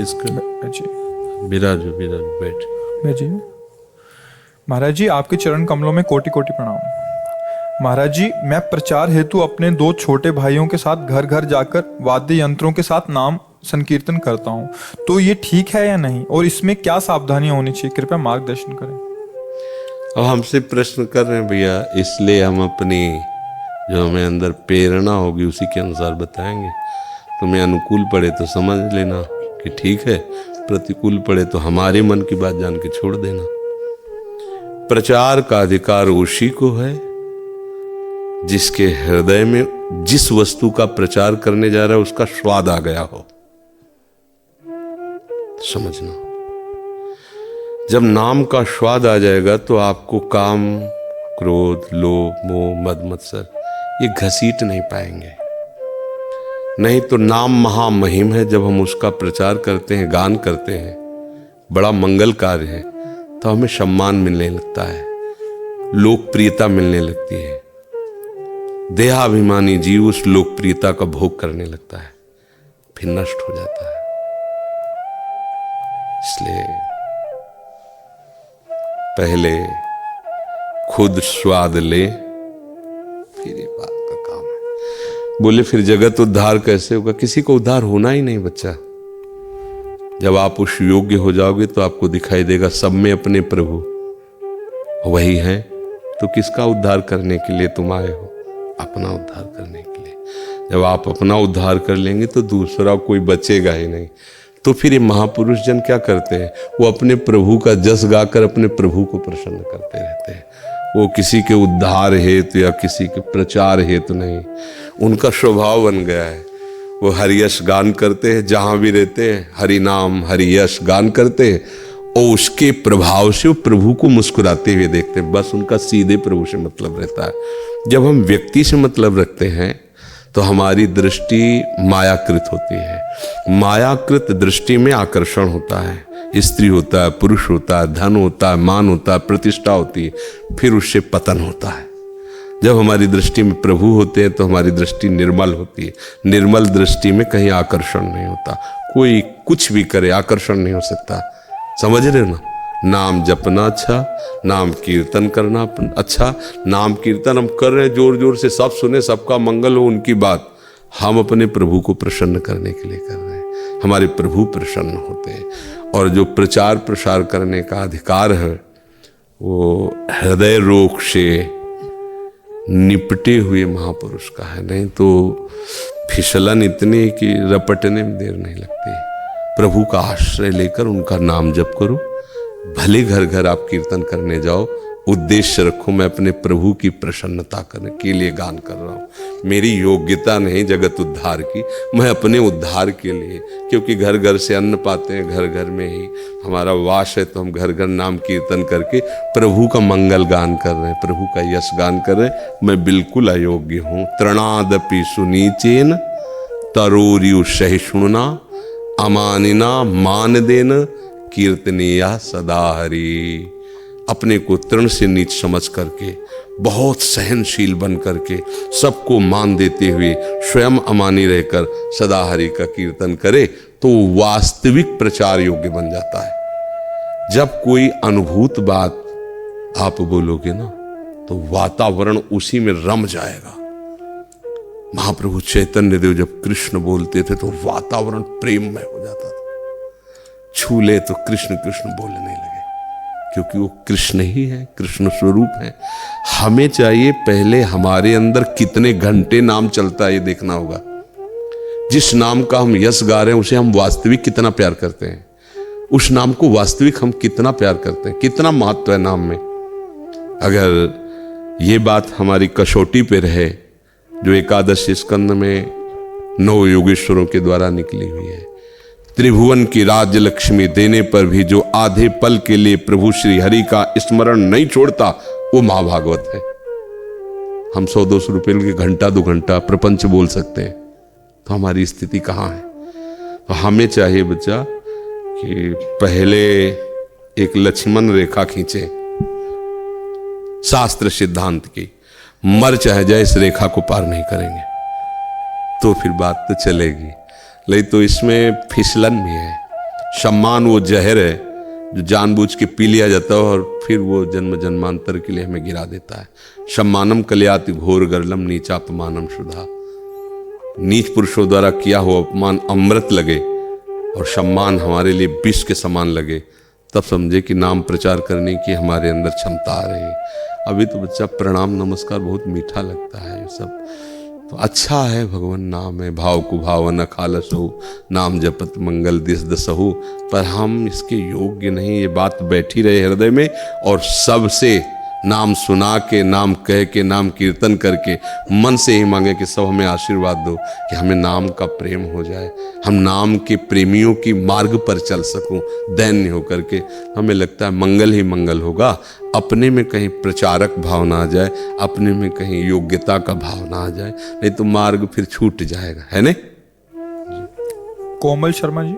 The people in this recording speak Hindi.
इसका जी विराजो विराजो बैठ। जी महाराज जी, आपके चरण कमलों में कोटि कोटि प्रणाम। महाराज जी, मैं प्रचार हेतु अपने 2 छोटे भाइयों के साथ घर घर जाकर वाद्य यंत्रों के साथ नाम संकीर्तन करता हूँ, तो ये ठीक है या नहीं, और इसमें क्या सावधानियां होनी चाहिए, कृपया मार्गदर्शन करें। अब हमसे प्रश्न कर रहे हैं भैया, इसलिए हम अपनी जो हमें अंदर प्रेरणा होगी उसी के अनुसार बताएंगे। तुम्हें अनुकूल पड़े तो समझ लेना कि ठीक है, प्रतिकूल पड़े तो हमारे मन की बात जान के छोड़ देना। प्रचार का अधिकार उसी को है जिसके हृदय में जिस वस्तु का प्रचार करने जा रहा है उसका स्वाद आ गया हो। समझना, जब नाम का स्वाद आ जाएगा तो आपको काम, क्रोध, लोभ, मोह, मद, मत्सर ये घसीट नहीं पाएंगे। नहीं तो नाम महामहिम है। जब हम उसका प्रचार करते हैं, गान करते हैं, बड़ा मंगल कार्य है, तो हमें सम्मान मिलने लगता है, लोकप्रियता मिलने लगती है। देहाभिमानी जीव उस लोकप्रियता का भोग करने लगता है, फिर नष्ट हो जाता है। इसलिए पहले खुद स्वाद ले, फिर ये बात का काम है। बोले फिर जगत उद्धार कैसे होगा? किसी को उद्धार होना ही नहीं बच्चा। जब आप उस योग्य हो जाओगे तो आपको दिखाई देगा सब में अपने प्रभु वही है। तो किसका उद्धार करने के लिए तुम आए हो? अपना उद्धार करने के लिए। जब आप अपना उद्धार कर लेंगे तो दूसरा कोई बचेगा ही नहीं। तो फिर ये महापुरुष जन क्या करते हैं? वो अपने प्रभु का जस गाकर अपने प्रभु को प्रसन्न करते रहते हैं। वो किसी के उद्धार हेतु या किसी के प्रचार हेतु नहीं, उनका स्वभाव बन गया है। वो हरियश गान करते हैं, जहां भी रहते हैं हरि नाम हरियश गान करते हैं, और उसके प्रभाव से वो प्रभु को मुस्कुराते हुए देखते हैं। बस उनका सीधे प्रभु से मतलब रहता है। जब हम व्यक्ति से मतलब रखते हैं तो हमारी दृष्टि मायाकृत होती है। मायाकृत दृष्टि में आकर्षण होता है, स्त्री होता है, पुरुष होता है, धन होता है, मान होता है, प्रतिष्ठा होती है, फिर उससे पतन होता है। जब हमारी दृष्टि में प्रभु होते हैं तो हमारी दृष्टि निर्मल होती है। निर्मल दृष्टि में कहीं आकर्षण नहीं होता। कोई कुछ भी करे आकर्षण नहीं हो सकता। समझ रहे हो ना? नाम जपना अच्छा, नाम कीर्तन करना अच्छा। नाम कीर्तन हम कर रहे हैं जोर जोर से, सब सुने, सबका मंगल हो, उनकी बात। हम अपने प्रभु को प्रसन्न करने के लिए कर रहे हैं, हमारे प्रभु प्रसन्न होते हैं। और जो प्रचार प्रसार करने का अधिकार है वो हृदय रोग से निपटे हुए महापुरुष का है। नहीं तो फिसलन इतनी कि रपटने में देर नहीं लगती। प्रभु का आश्रय लेकर उनका नाम जप करो। भले घर घर आप कीर्तन करने जाओ, उद्देश्य रखो मैं अपने प्रभु की प्रसन्नता करने के लिए गान कर रहा हूँ। मेरी योग्यता नहीं जगत उद्धार की, मैं अपने उद्धार के लिए। क्योंकि घर घर से अन्न पाते हैं, घर घर में ही हमारा वास है, तो हम घर घर नाम कीर्तन करके प्रभु का मंगल गान कर रहे हैं, प्रभु का यश गान कर रहे हैं। मैं बिल्कुल अयोग्य हूँ। तृणादपि सुनीचेन तरोरियु सहिष्णुना अमानिना मान देन कीर्तनीया सदा हरि। अपने को तृण से नीच समझ करके, बहुत सहनशील बन करके, सबको मान देते हुए स्वयं अमानी रहकर सदा हरि का कीर्तन करे तो वास्तविक प्रचार योग्य बन जाता है। जब कोई अनुभूत बात आप बोलोगे ना तो वातावरण उसी में रम जाएगा। महाप्रभु चैतन्य देव जब कृष्ण बोलते थे तो वातावरण प्रेममय हो जाता था। छूले तो कृष्ण कृष्ण बोलने लगे, क्योंकि वो कृष्ण ही है, कृष्ण स्वरूप है। हमें चाहिए पहले हमारे अंदर कितने घंटे नाम चलता है ये देखना होगा। जिस नाम का हम यश गा रहे हैं उसे हम वास्तविक कितना प्यार करते हैं, उस नाम को वास्तविक हम कितना प्यार करते हैं, कितना महत्व है नाम में। अगर ये बात हमारी कसौटी पे रहे जो एकादश स्कंद में 9 योगेश्वरों के द्वारा निकली हुई है, त्रिभुवन की राज्य लक्ष्मी देने पर भी जो आधे पल के लिए प्रभु श्री हरि का स्मरण नहीं छोड़ता वो महाभागवत है। हम 100-200 रुपए के घंटा 2 घंटा प्रपंच बोल सकते हैं, तो हमारी स्थिति कहाँ है? तो हमें चाहिए बच्चा कि पहले एक लक्ष्मण रेखा खींचे शास्त्र सिद्धांत की, मर चाहे जाए इस रेखा को पार नहीं करेंगे तो फिर बात तो चलेगी। नहीं तो इसमें फिसलन भी है। सम्मान वो जहर है जो जानबूझ के पी लिया जाता है और फिर वो जन्म जन्मांतर के लिए हमें गिरा देता है। सम्मानम कलयाति घोर गर्लम नीचापमानम शुद्धा। नीच पुरुषों द्वारा किया हुआ अपमान अमृत लगे और सम्मान हमारे लिए विष के समान लगे, तब समझे कि नाम प्रचार करने की हमारे अंदर क्षमता आ रही है। अभी तो बच्चा प्रणाम नमस्कार बहुत मीठा लगता है, ये सब तो अच्छा है। भगवान नाम है, भाव को भावन अखालसहु, नाम जपत मंगल दिस दसहु, पर हम इसके योग्य नहीं। ये बात बैठी रहे हृदय में और सबसे नाम सुना के, नाम कह के, नाम कीर्तन करके मन से ही मांगे कि सब हमें आशीर्वाद दो कि हमें नाम का प्रेम हो जाए, हम नाम के प्रेमियों की मार्ग पर चल सकूं दैन्य होकर के। हमें लगता है मंगल ही मंगल होगा, अपने में कहीं प्रचारक भाव ना आ जाए, अपने में कहीं योग्यता का भाव ना आ जाए, नहीं तो मार्ग फिर छूट जाएगा, है नहीं? कोमल शर्मा जी।